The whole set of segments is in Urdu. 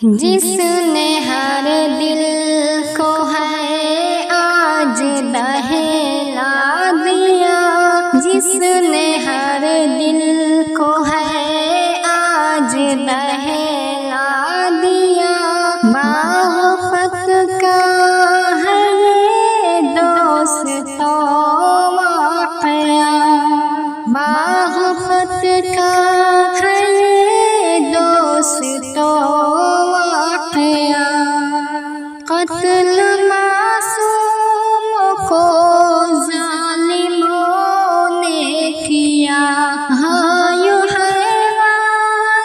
جس نے ہر دل کو ہے آج بہلا دیا، جس نے ہر دل کو ہے آج بہلا دیا، معرفت کا ہے یہ دوست واقعہ، معرفت کا ہے یہ دوست واقعہ، قتل معصوم کو ظالموں نے کیا، ہائے حیوانیت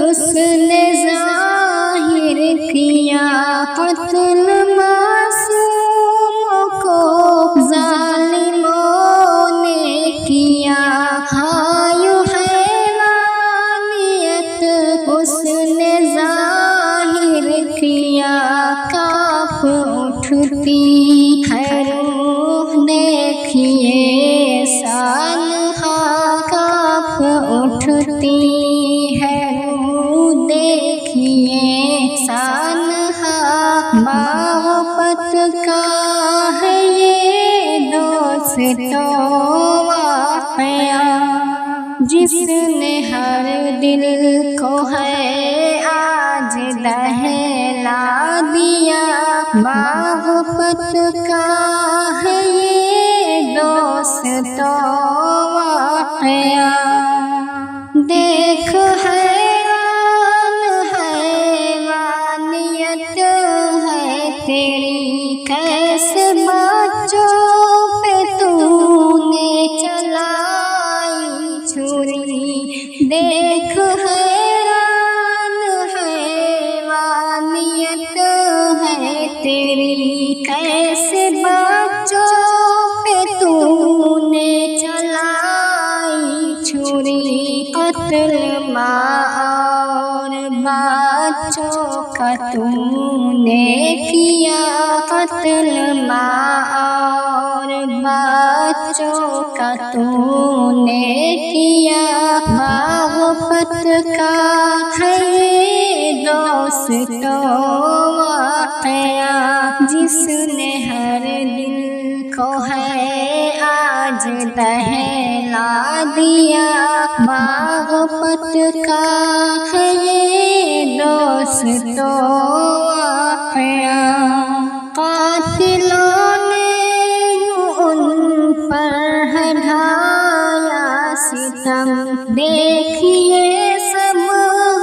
اس نے ظاہر کیا، قتل معصوم کو ظالموں نے کیا، ہائے حیوانیت اس نے ظاہر کیا، کاپ اٹھتی ہے روح دیکھیے سانحہ، کاپ اٹھتی ہے روح دیکھیے سانحہ، معرفت کا ہے یہ دوست واقعہ، جس نے ہر دل کو ہے آج دہلا دیا، معرفت کا ہے یہ دوست واقعہ، دیکھ حیران حیوانیت ہے تیری، کیسے بچوں پہ تو نے چلائی چھری، دیکھ حیران حیوانیت ہے تیری، کیسے بچوں پہ تو نے چلائی چھری، قتل ماں اور بچوں کا تو نے کیا، قتل ماں اور بچوں کا تو نے کیا، معرفت کا ہے یہ دوست واقعہ، جس نے ہر دل کو ہے آج دہلا دیا، معرفت کا ہے یہ دوست واقعہ، قاتلوں نے یوں ان پر ہے ڈھایا ستم، دیکھیے سب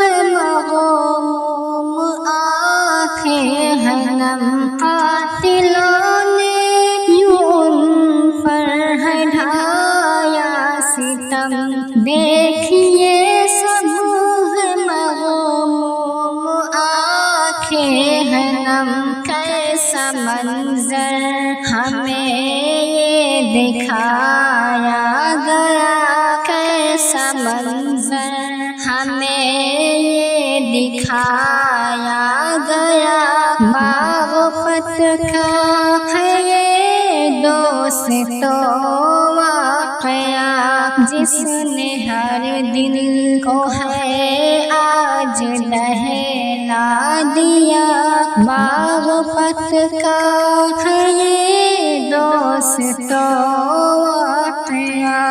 ہے مغموم آنکھیں ہیں نم، قاتلوں نے یوں ان پر ہے ڈھایا ستم، دیکھیے سب ہے مغموم آنکھیں ہیں نم، کیسا منظر ہمیں یہ دکھایا گیا، کیسا منظر ہمیں یہ دکھایا گیا، معرفت کا ہے یہ دوست واقعہ، جس نے ہر دل کو ہے آج دہلا دیا، معرفت کا ہے یہ دوست واقعہ،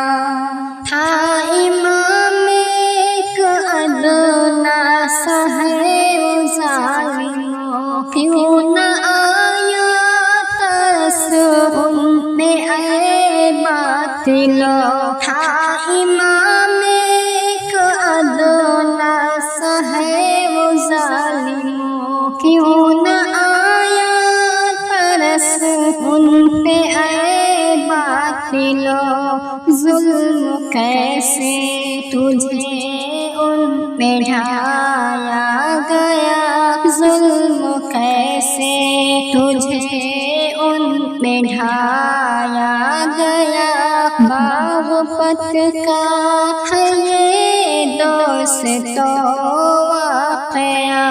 تھا امام ایک ادنا سا ہے وہ ظالموں، کیوں نہ آیا ترس ان پہ اے باطلوں، تھا امام ایک ادنا سا ہے وہ ظالموں، کیوں نہ آیا ترس ان پہ اے باطلوں، ظلم کیسے تجھے ان پہ ڈھایا گیا، ظلم کیسے تجھے ان پہ ڈھایا گیا، معرفت کا ہے یہ دوست واقعہ،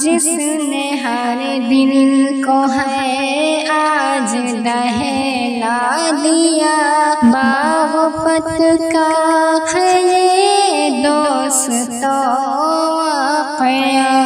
جس نے ہر دل کو ہے آج دہلا دیا، معرفت کا ہے یہ دوست واقعہ۔